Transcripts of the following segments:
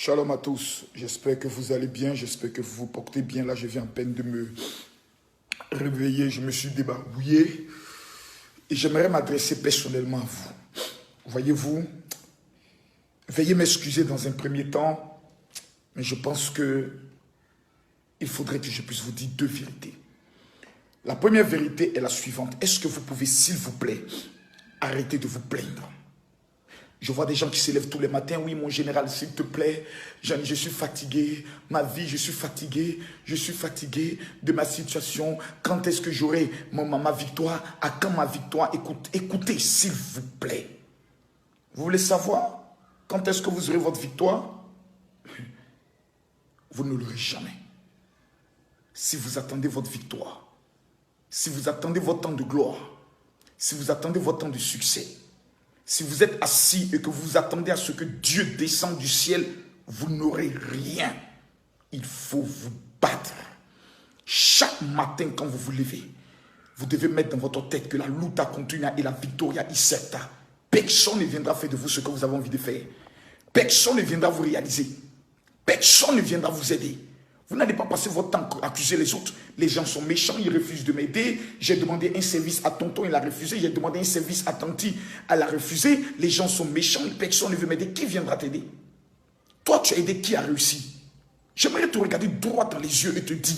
Shalom à tous, j'espère que vous allez bien, j'espère que vous vous portez bien. Là, je viens à peine de me réveiller, je me suis débarbouillé et j'aimerais m'adresser personnellement à vous. Voyez-vous, veuillez m'excuser dans un premier temps, mais je pense que il faudrait que je puisse vous dire deux vérités. La première vérité est la suivante. Est-ce que vous pouvez, s'il vous plaît, arrêter de vous plaindre? Je vois des gens qui se lèvent tous les matins. Oui, mon général, s'il te plaît, je suis fatigué. Ma vie, je suis fatigué. Je suis fatigué de ma situation. Quand est-ce que j'aurai ma victoire? À quand ma victoire? Écoutez, s'il vous plaît. Vous voulez savoir quand est-ce que vous aurez votre victoire? Vous ne l'aurez jamais. Si vous attendez votre victoire, si vous attendez votre temps de gloire, si vous attendez votre temps de succès, si vous êtes assis et que vous attendez à ce que Dieu descende du ciel, vous n'aurez rien. Il faut vous battre. Chaque matin quand vous vous levez, vous devez mettre dans votre tête que la luta continua et la victoria incerta. Personne ne viendra faire de vous ce que vous avez envie de faire. Personne ne viendra vous réaliser. Personne ne viendra vous aider. Vous n'allez pas passer votre temps à accuser les autres. Les gens sont méchants, ils refusent de m'aider. J'ai demandé un service à tonton, il a refusé. J'ai demandé un service à tanti, elle a refusé. Les gens sont méchants, personne ne veut m'aider. Qui viendra t'aider? Toi, tu as aidé, qui a réussi? J'aimerais te regarder droit dans les yeux et te dire,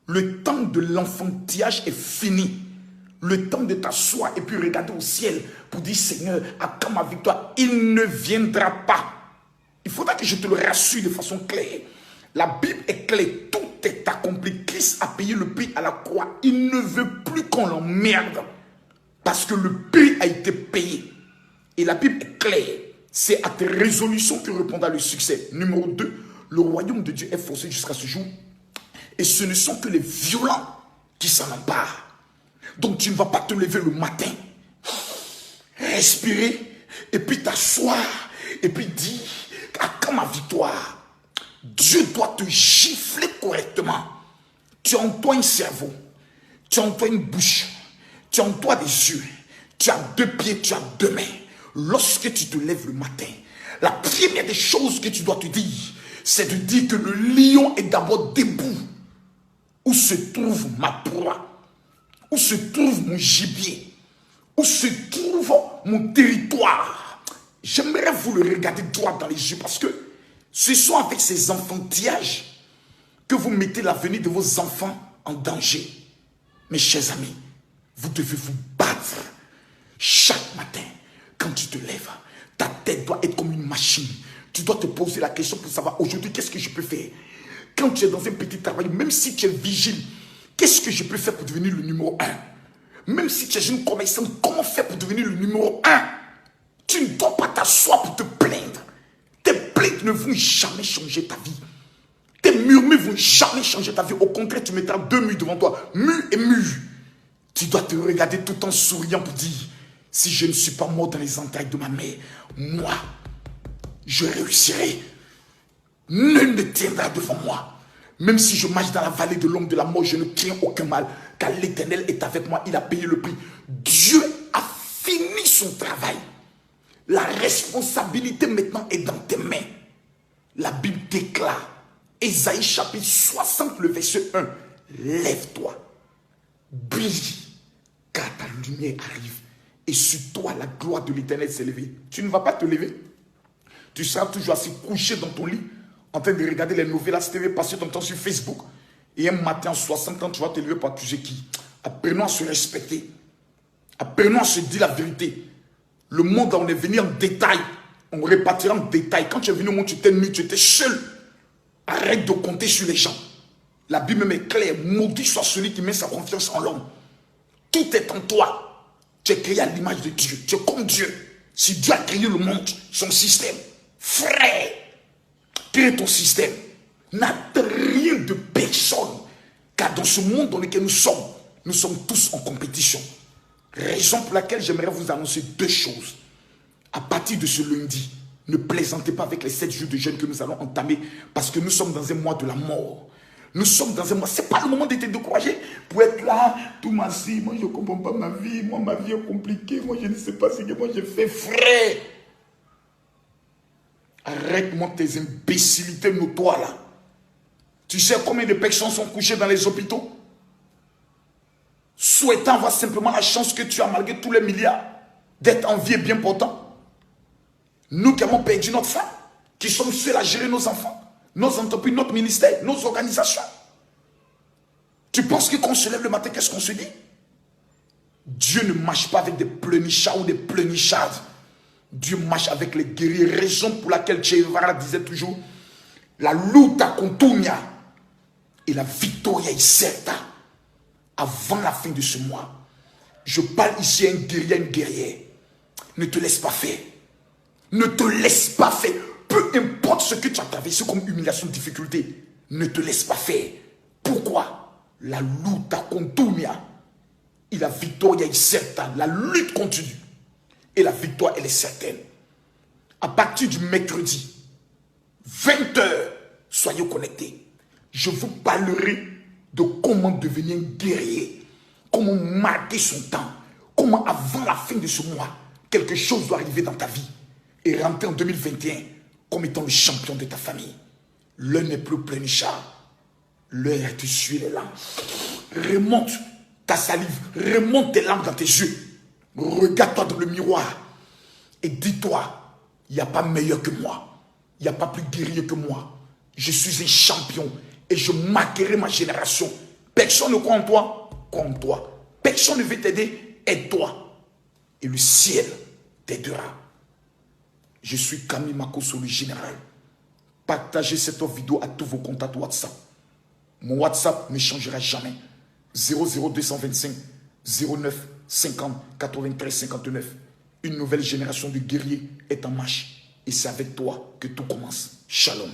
le temps de l'enfantillage est fini. Le temps de t'asseoir et puis regarder au ciel pour dire, Seigneur, à quand ma victoire? Il ne viendra pas. Il faudra que je te le rassure de façon claire. La Bible est claire, tout est accompli. Christ a payé le prix à la croix. Il ne veut plus qu'on l'emmerde parce que le prix a été payé. Et la Bible est claire. C'est à tes résolutions que répondra le succès. Numéro 2, le royaume de Dieu est forcé jusqu'à ce jour. Et ce ne sont que les violents qui s'en emparent. Donc tu ne vas pas te lever le matin, respirer, et puis t'asseoir, et puis dire, à quand ma victoire? Dieu doit te gifler correctement. Tu as en toi un cerveau, tu as en toi une bouche, tu as en toi des yeux, tu as deux pieds, tu as deux mains. Lorsque tu te lèves le matin, la première des choses que tu dois te dire, c'est de dire que le lion est d'abord debout. Où se trouve ma proie? Où se trouve mon gibier? Où se trouve mon territoire? J'aimerais vous le regarder droit dans les yeux parce que ce sont avec ces enfantillages que vous mettez l'avenir de vos enfants en danger. Mes chers amis, vous devez vous battre. Chaque matin, quand tu te lèves, ta tête doit être comme une machine. Tu dois te poser la question pour savoir aujourd'hui, qu'est-ce que je peux faire? Quand tu es dans un petit travail, même si tu es vigile, qu'est-ce que je peux faire pour devenir le numéro 1? Même si tu es une commerçante, comment faire pour devenir le numéro 1? Tu ne dois pas t'asseoir pour te plaindre. Tes plaintes ne vont jamais changer ta vie. Tes murmures ne vont jamais changer ta vie. Au contraire, tu mettras deux murs devant toi, mur et mur. Tu dois te regarder tout en souriant pour dire, si je ne suis pas mort dans les entrailles de ma mère, moi, je réussirai. Nul ne tiendra devant moi. Même si je marche dans la vallée de l'ombre de la mort, je ne crains aucun mal, car l'Éternel est avec moi, il a payé le prix. Dieu a fini son travail. La responsabilité maintenant est dans tes mains. La Bible déclare, Ésaïe chapitre 60, le verset 1, lève-toi, brille, car ta lumière arrive, et sur toi la gloire de l'Éternel s'est levée. Tu ne vas pas te lever. Tu seras toujours assis couché dans ton lit, en train de regarder les nouvelles TV passer ton temps sur Facebook. Et un matin, en 60 ans, tu vas te lever pour accuser qui? Apprenons à se respecter. Apprenons à se dire la vérité. Le monde, on est venu en détail. On répartira en détail. Quand tu es venu au monde, tu étais nu, tu étais seul. Arrête de compter sur les gens. La Bible est claire. Maudit soit celui qui met sa confiance en l'homme. Tout est en toi. Tu es créé à l'image de Dieu. Tu es comme Dieu. Si Dieu a créé le monde, son système, frère, crée ton système. N'attends rien de personne. Car dans ce monde dans lequel nous sommes tous en compétition. Raison pour laquelle j'aimerais vous annoncer deux choses. À partir de ce lundi, ne plaisantez pas avec les 7 jours de jeûne que nous allons entamer parce que nous sommes dans un mois de la mort. Nous sommes dans un mois, ce n'est pas le moment d'être découragé pour être là, tout massif, moi je ne comprends pas ma vie, moi ma vie est compliquée, moi je ne sais pas ce que moi j'ai fait, frère. Arrête-moi tes imbécilités notoires là. Tu sais combien de personnes sont couchées dans les hôpitaux? Souhaitant avoir simplement la chance que tu as malgré tous les milliards d'être en vie et bien portant. Nous qui avons perdu notre femme, qui sommes seuls à gérer nos enfants, nos entreprises, notre ministère, nos organisations. Tu penses que quand on se lève le matin, qu'est-ce qu'on se dit? Dieu ne marche pas avec des pleurnichards ou des pleurnichards. Dieu marche avec les guerriers. Raison pour laquelle Che Guevara disait toujours la luta contunia et la victoria est certa. Avant la fin de ce mois, je parle ici à un guerrier, une guerrière. Ne te laisse pas faire. Ne te laisse pas faire. Peu importe ce que tu as traversé comme humiliation, difficulté, ne te laisse pas faire. Pourquoi? La luta contunia et la victoire est certaine. La lutte continue. Et la victoire, elle est certaine. À partir du mercredi, 20h, soyez connectés. Je vous parlerai de comment devenir un guerrier. Comment marquer son temps. Comment avant la fin de ce mois, quelque chose doit arriver dans ta vie. Et rentrer en 2021 comme étant le champion de ta famille. L'heure n'est plus pleurnichard. L'heure est de suer les larmes. Remonte ta salive. Remonte tes larmes dans tes yeux. Regarde-toi dans le miroir. Et dis-toi, il n'y a pas meilleur que moi. Il n'y a pas plus guerrier que moi. Je suis un champion. Et je marquerai ma génération. Personne ne croit en toi. Crois en toi. Personne ne veut t'aider. Aide-toi. Et le ciel t'aidera. Je suis Camille Makosso, le général. Partagez cette vidéo à tous vos contacts WhatsApp. Mon WhatsApp ne changera jamais. 00225 09 50 93 59. Une nouvelle génération de guerriers est en marche. Et c'est avec toi que tout commence. Shalom.